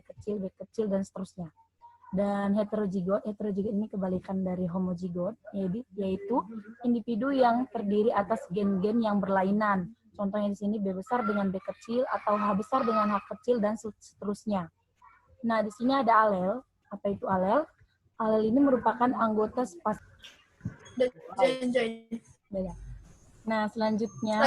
kecil, dan seterusnya. Dan heterozigot ini kebalikan dari homozigot, yaitu individu yang terdiri atas gen-gen yang berlainan. Contohnya di sini B besar dengan B kecil atau H besar dengan H kecil dan seterusnya. Nah, di sini ada alel. Apa itu alel? Alel ini merupakan anggota spasies. Nah, selanjutnya.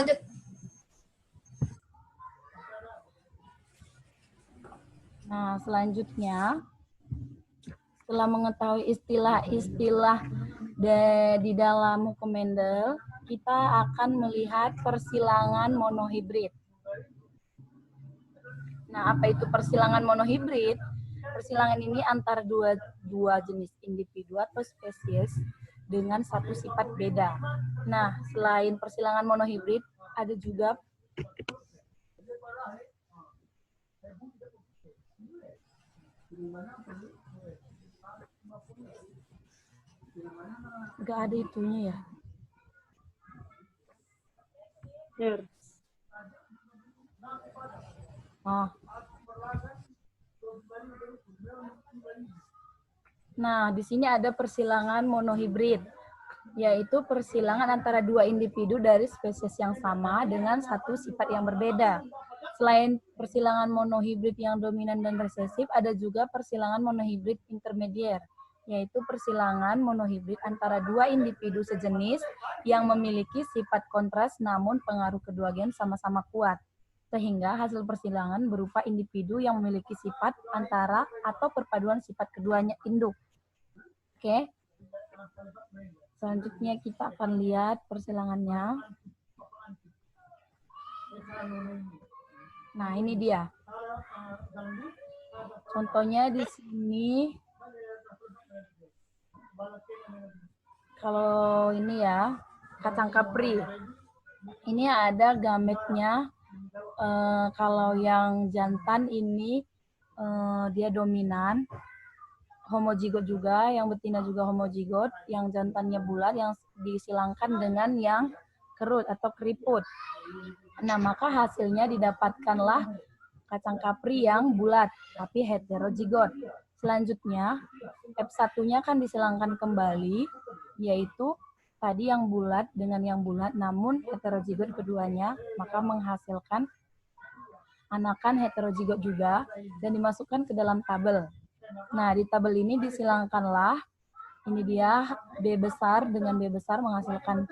Setelah mengetahui istilah-istilah di dalam hukum Mendel, kita akan melihat persilangan monohibrid. Nah, apa itu persilangan monohibrid? Persilangan ini antara dua jenis individu atau spesies dengan satu sifat beda. Nah, selain persilangan monohibrid, ada juga nggak ada itunya ya. Nah, di sini ada persilangan monohibrid, yaitu persilangan antara dua individu dari spesies yang sama dengan satu sifat yang berbeda. Selain persilangan monohibrid yang dominan dan resesif, ada juga persilangan monohibrid intermedier, yaitu persilangan monohibrid antara dua individu sejenis yang memiliki sifat kontras namun pengaruh kedua gen sama-sama kuat. Sehingga hasil persilangan berupa individu yang memiliki sifat antara atau perpaduan sifat keduanya induk. Oke. Selanjutnya kita akan lihat persilangannya. Nah, ini dia. Contohnya di sini, kalau ini ya, kacang kapri. Ini ada gametnya. Kalau yang jantan ini dia dominan, homozigot juga, yang betina juga homozigot, yang jantannya bulat, yang disilangkan dengan yang kerut atau keriput. Nah, maka hasilnya didapatkanlah kacang kapri yang bulat, tapi heterozigot. Selanjutnya, F1-nya kan disilangkan kembali, yaitu tadi yang bulat dengan yang bulat, namun heterozigot keduanya, maka menghasilkan anakan heterozigot juga, dan dimasukkan ke dalam tabel. Nah, di tabel ini disilangkanlah, ini dia B besar dengan B besar menghasilkan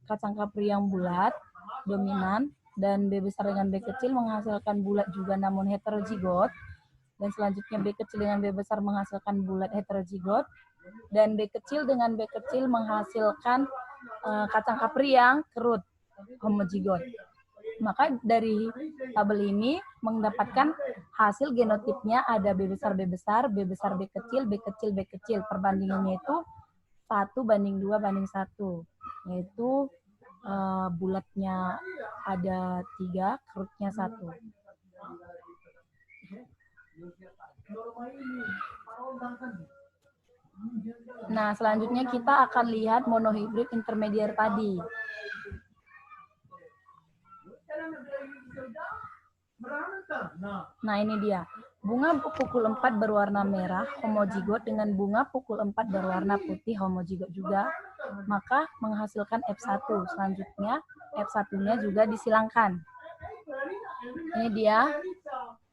kacang kapri yang bulat, dominan, dan B besar dengan B kecil menghasilkan bulat juga namun heterozigot, dan selanjutnya B kecil dengan B besar menghasilkan bulat heterozigot, dan B kecil dengan B kecil menghasilkan kacang kapri yang kerut homozigot. Maka dari tabel ini mendapatkan hasil genotipnya ada B besar, B besar, B besar, B kecil, B kecil, B kecil. Perbandingannya itu 1:2:1, yaitu bulatnya ada 3, kerutnya 1. Nah, selanjutnya kita akan lihat monohibrid intermedier tadi. Nah, ini dia. Bunga pukul 4 berwarna merah, homozigot dengan bunga pukul 4 berwarna putih, homozigot juga, maka menghasilkan F1. Selanjutnya, F1-nya juga disilangkan. Ini dia.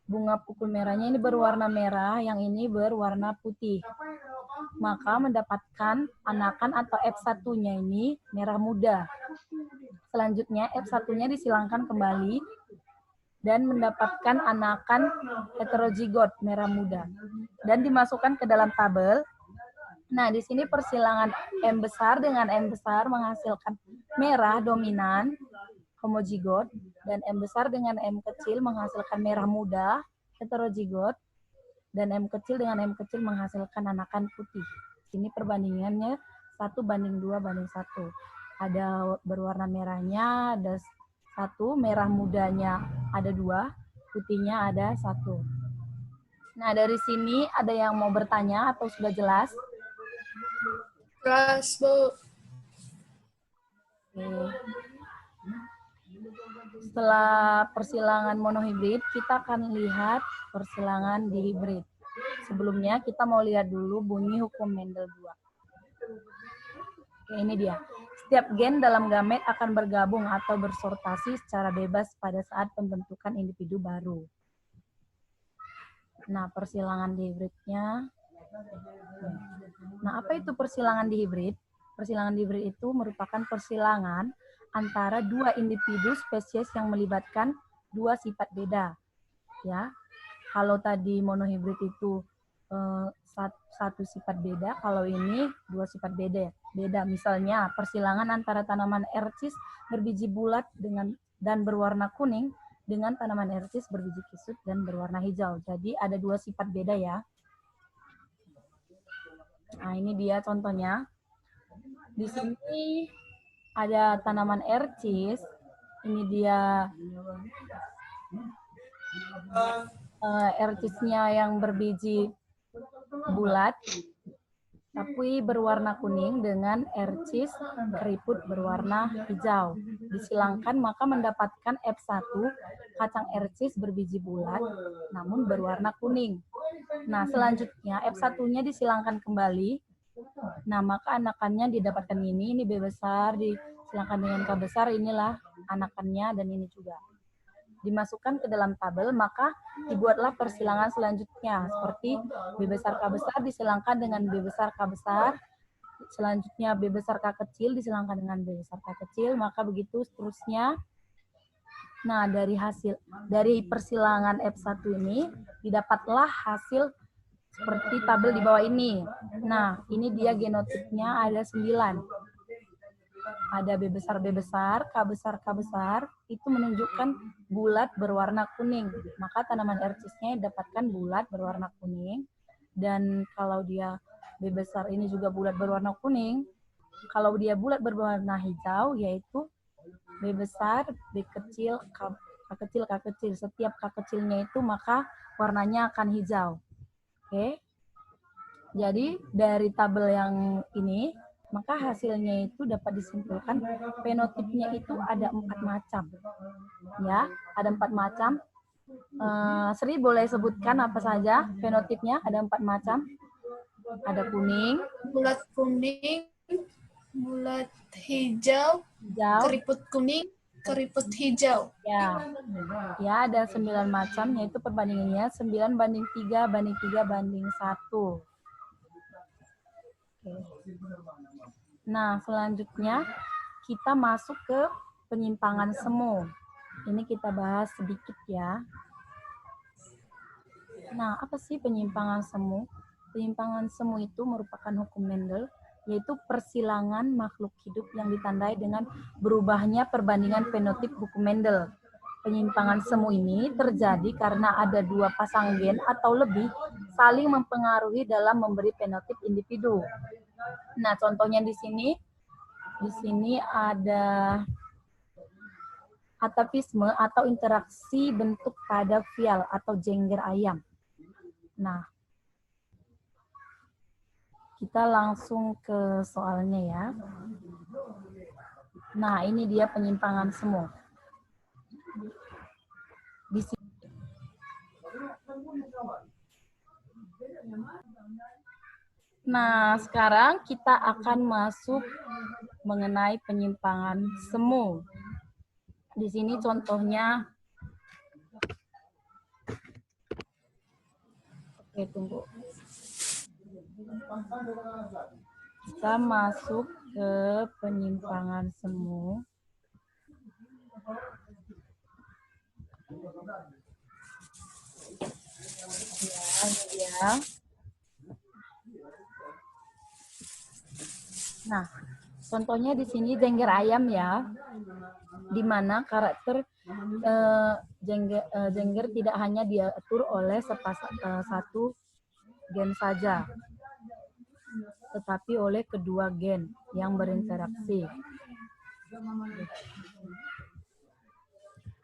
Bunga pukul merahnya ini berwarna merah, yang ini berwarna putih. Maka mendapatkan anakan atau F1-nya ini merah muda. Selanjutnya F1-nya disilangkan kembali dan mendapatkan anakan heterozigot merah muda. Dan dimasukkan ke dalam tabel. Nah, di sini persilangan M besar dengan M besar menghasilkan merah dominan, homozigot, dan M besar dengan M kecil menghasilkan merah muda, heterozigot, dan M kecil dengan M kecil menghasilkan anakan putih. Ini perbandingannya 1:2:1. Ada berwarna merahnya, ada 1, merah mudanya ada 2, putihnya ada 1. Nah, dari sini ada yang mau bertanya atau sudah jelas? Jelas, Bu. Oke. Setelah persilangan monohibrid, kita akan lihat persilangan dihibrid. Sebelumnya kita mau lihat dulu bunyi hukum Mendel 2. Oke, ini dia. Setiap gen dalam gamet akan bergabung atau bersortasi secara bebas pada saat pembentukan individu baru. Nah, persilangan dihibridnya. Nah, apa itu persilangan dihibrid? Persilangan dihibrid itu merupakan persilangan antara dua individu spesies yang melibatkan dua sifat beda. Ya, kalau tadi monohibrid itu satu sifat beda, kalau ini dua sifat beda. Misalnya persilangan antara tanaman ercis berbiji bulat dan berwarna kuning dengan tanaman ercis berbiji kisut dan berwarna hijau. Jadi ada dua sifat beda ya. Nah, ini dia contohnya. Di sini ada tanaman ercis. Ini dia ercisnya yang berbiji bulat, tapi berwarna kuning dengan ercis keriput berwarna hijau. Disilangkan maka mendapatkan F1, kacang ercis berbiji bulat, namun berwarna kuning. Nah, selanjutnya F1-nya disilangkan kembali. Nah, maka anakannya didapatkan ini B besar, disilangkan dengan K besar, inilah anakannya, dan ini juga. Dimasukkan ke dalam tabel, maka dibuatlah persilangan selanjutnya, seperti B besar K besar disilangkan dengan B besar K besar, selanjutnya B besar K kecil disilangkan dengan B besar K kecil, maka begitu seterusnya. Nah, dari persilangan F1 ini, didapatlah hasil seperti tabel di bawah ini. Nah, ini dia genotipnya ada 9. Ada B besar, K besar, itu menunjukkan bulat berwarna kuning. Maka tanaman ercisnya dapatkan bulat berwarna kuning. Dan kalau dia B besar ini juga bulat berwarna kuning, kalau dia bulat berwarna hijau, yaitu B besar, B kecil, K kecil. Setiap K kecilnya itu maka warnanya akan hijau. Oke, jadi dari tabel yang ini, maka hasilnya itu dapat disimpulkan fenotipnya itu ada 4 macam. Ya, ada 4 macam. Sri boleh sebutkan apa saja fenotipnya? Ada 4 macam. Ada kuning, Bulat kuning, bulat hijau, keriput kuning, keriput hijau. Ya, ada 9 macam, yaitu perbandingannya 9:3:3:1. Oke. Nah, selanjutnya kita masuk ke penyimpangan semu. Ini kita bahas sedikit ya. Nah, apa sih penyimpangan semu? Penyimpangan semu itu merupakan hukum Mendel, yaitu persilangan makhluk hidup yang ditandai dengan berubahnya perbandingan fenotip hukum Mendel. Penyimpangan semu ini terjadi karena ada 2 pasang gen atau lebih saling mempengaruhi dalam memberi fenotip individu. Nah, contohnya di sini ada atapisme atau interaksi bentuk pada vial atau jengger ayam. Nah, Kita langsung ke soalnya ya. Nah, ini dia penyimpangan semu. Di sini. Nah, sekarang kita akan masuk mengenai penyimpangan semu. Di sini contohnya. Oke, tunggu. Kita masuk ke penyimpangan semu. Ya. Nah, contohnya di sini jengger ayam ya, di mana karakter jengger tidak hanya diatur oleh satu gen saja, tetapi oleh kedua gen yang berinteraksi.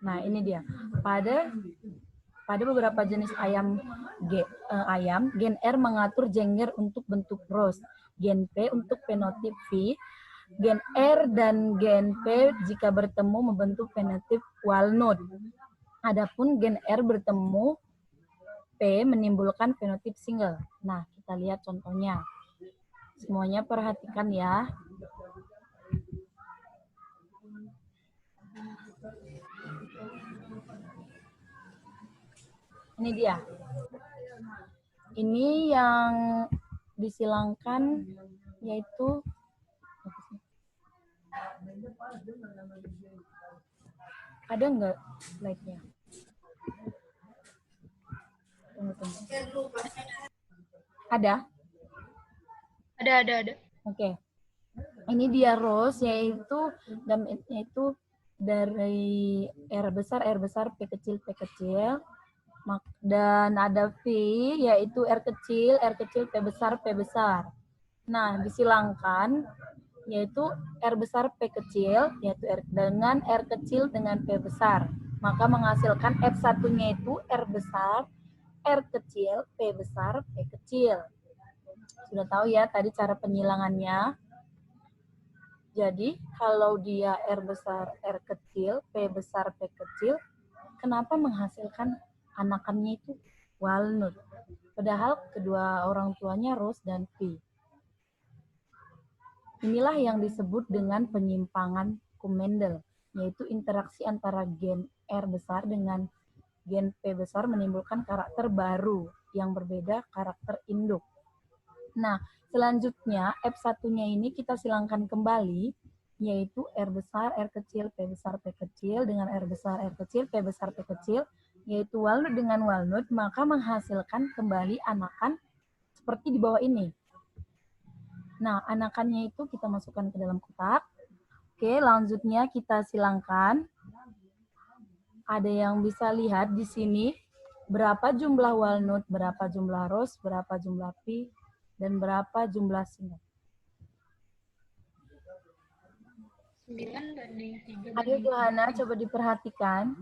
Nah, ini dia. Pada beberapa jenis ayam, gen R mengatur jengger untuk bentuk rose, gen P untuk fenotip V, gen R dan gen P jika bertemu membentuk fenotip walnut. Adapun gen R bertemu P menimbulkan fenotip single. Nah, kita lihat contohnya. Semuanya perhatikan ya. Ini dia. Ini yang disilangkan yaitu ada enggak slide-nya? Ada? Ada. Oke. Ini dia rose yaitu dari R besar, P kecil, dan ada V yaitu R kecil, P besar. Nah, disilangkan yaitu R besar, P kecil, yaitu dengan R kecil dengan P besar. Maka menghasilkan F1-nya itu R besar, R kecil, P besar, P kecil. Sudah tahu ya tadi cara penyilangannya. Jadi, kalau dia R besar, R kecil, P besar, P kecil, kenapa menghasilkan anakannya itu walnut? Padahal kedua orang tuanya rose dan V. Inilah yang disebut dengan penyimpangan Kuhn-Mendel, yaitu interaksi antara gen R besar dengan gen P besar menimbulkan karakter baru yang berbeda karakter induk. Nah, selanjutnya F1-nya ini kita silangkan kembali, yaitu R besar, R kecil, P besar, P kecil dengan R besar, R kecil, P besar, P kecil, yaitu walnut dengan walnut, maka menghasilkan kembali anakan seperti di bawah ini. Nah, anakannya itu kita masukkan ke dalam kotak. Oke, lanjutnya kita silangkan. Ada yang bisa lihat di sini berapa jumlah walnut, berapa jumlah rose, berapa jumlah P, dan berapa jumlah single. 9 banding 3 Ayo Johanna, coba diperhatikan.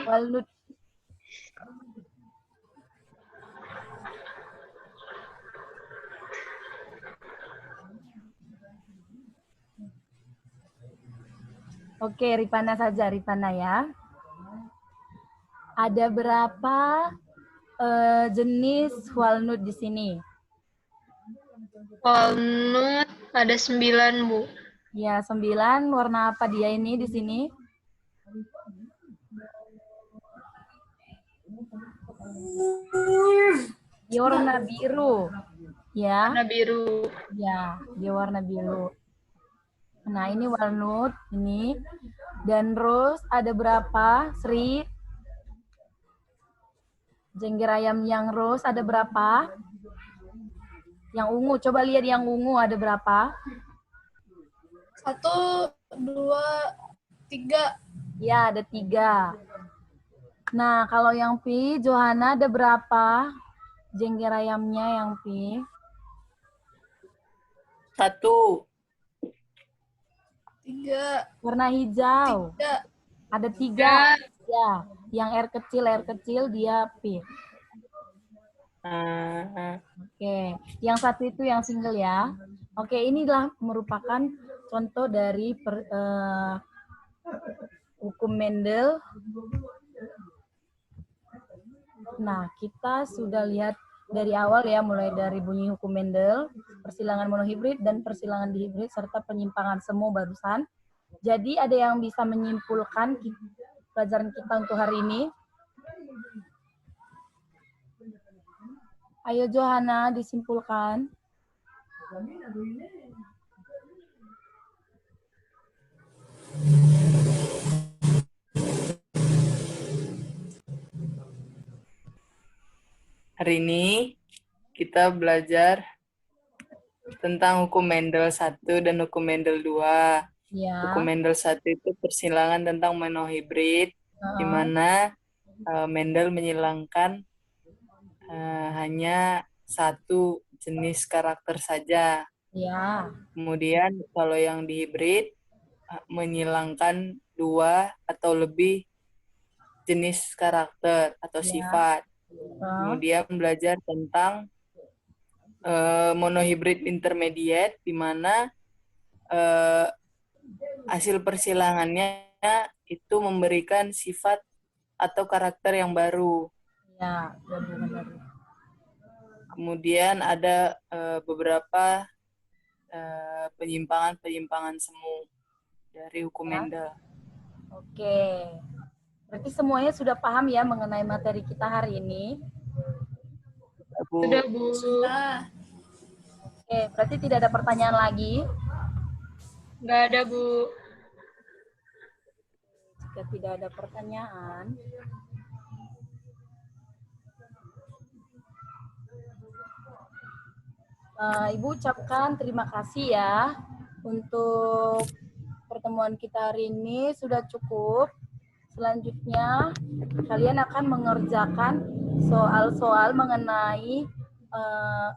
Walnut. Oke, Ripana saja, Ripana ya. Ada berapa jenis walnut di sini? Walnut ada 9, Bu. Ya, 9. Warna apa dia ini di sini? Dia warna biru. Ya. Warna biru. Ya, dia warna biru. Nah, ini walnut ini. Dan rose ada berapa? Sri? Jengger ayam yang rose ada berapa? Yang ungu, coba lihat yang ungu ada berapa? 1, 2, 3. Ya, ada 3. Nah, kalau yang P, Johanna ada berapa? Jengger ayamnya yang P? 1. 3. Warna hijau. 3. Ada 3. Ya, yang R kecil dia P. Oke, yang satu itu yang single ya. Oke, inilah merupakan contoh dari hukum Mendel. Nah, kita sudah lihat dari awal ya, mulai dari bunyi hukum Mendel, persilangan monohibrid dan persilangan dihibrid, serta penyimpangan semu barusan. Jadi ada yang bisa menyimpulkan pelajaran kita untuk hari ini? Ayo Johanna, disimpulkan. Hari ini kita belajar tentang hukum Mendel 1 dan hukum Mendel 2. Ya. Hukum Mendel 1 itu persilangan tentang monohibrid, di mana Mendel menyilangkan hanya satu jenis karakter saja. Ya. Kemudian kalau yang dihibrid menyilangkan 2 atau lebih jenis karakter atau sifat. Kemudian belajar tentang monohibrid intermediate, di mana hasil persilangannya itu memberikan sifat atau karakter yang baru. Ya, benar. Kemudian ada beberapa penyimpangan semu dari hukum Mendel. Oke. Berarti semuanya sudah paham ya mengenai materi kita hari ini? Sudah, Bu. Oke, berarti tidak ada pertanyaan lagi? Nggak ada, Bu. Jika tidak ada pertanyaan, Ibu ucapkan terima kasih ya untuk pertemuan kita hari ini sudah cukup. Selanjutnya kalian akan mengerjakan soal-soal mengenai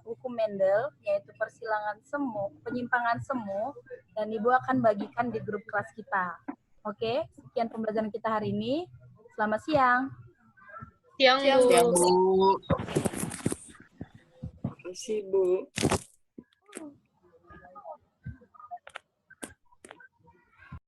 hukum Mendel, yaitu persilangan semu, penyimpangan semu, dan Ibu akan bagikan di grup kelas kita. Oke, sekian pembelajaran kita hari ini. Selamat siang. Siang, Bu. Siang, Bu. Terima kasih, Bu.